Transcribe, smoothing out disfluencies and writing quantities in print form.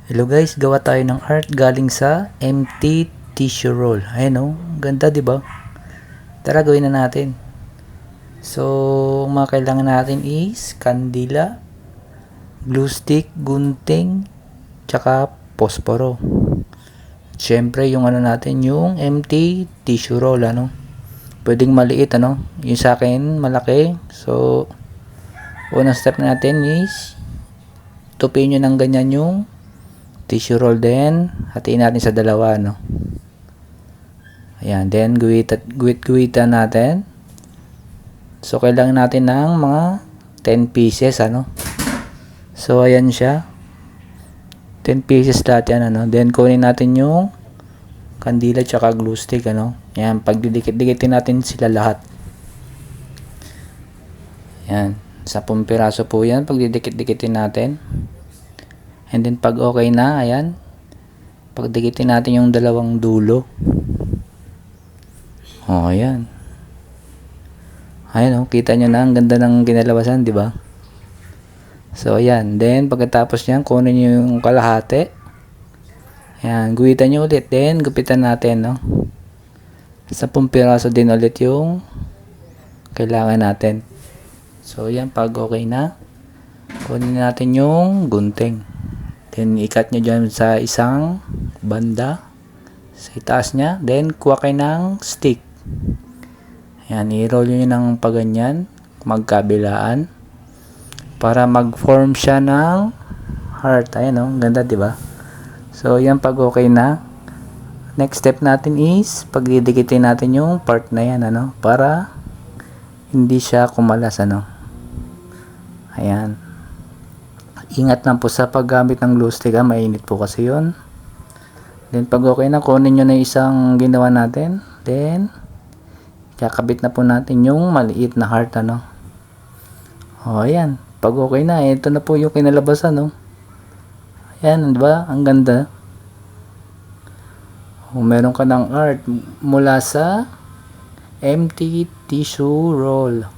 Hello guys, gawa tayo ng art galing sa empty tissue roll. Ayan o, ganda 'di ba? Tara gawin na natin. So, mga kailangan natin is kandila, glue stick, gunting, tsaka posporo. Siyempre, yung ano natin, yung empty tissue roll, ano? Pwedeng maliit, ano? Yung sa akin, malaki. So, unang step natin is tupin nyo ng ganyan yung tissue roll, din hatiin natin sa dalawa, no? Ayan, then guhit-guhitan natin. So kailangan natin ng mga 10 pieces, ano? So ayan siya, 10 pieces lahat yan, ano? Then kunin natin yung kandila tsaka glue stick, ano? Ayan, pagdidikit-dikitin natin sila lahat. Ayan, 10 piraso po yan, pagdidikit-dikitin natin. And then pag okay na, ayan, pagdikitin natin yung dalawang dulo. Oh, ayan. Ayan oh, kita nyo na ang ganda ng kinalabasan, di ba? So ayan, then pagkatapos niyan, kunin nyo yung kalahati. Ayan, guhitan nyo ulit, then gupitan natin, no? 10 piraso din ulit yung kailangan natin. So ayan, pag okay na, kunin natin yung gunting. Then, ikat nyo dyan sa isang banda, sa itaas nya. Then, kuha kayo ng stick. Ayan, i-roll nyo ng paganyan, magkabilaan, para mag-form siya ng heart. Ayan o, ganda diba? So, yan pag okay na. Next step natin is, pagdidikitin natin yung part na yan, ano, para hindi siya kumalas, ano. Ayan. Ingat lang po sa paggamit ng glue stick, mainit po kasi yun. Then pag okay na, kunin nyo na isang ginawa natin. Then kakabit na po natin yung maliit na heart, ano. O ayan, pag okay na, ito na po yung kinalabasan, no. Ayan, diba? Ang ganda. O, meron ka ng art mula sa empty tissue roll.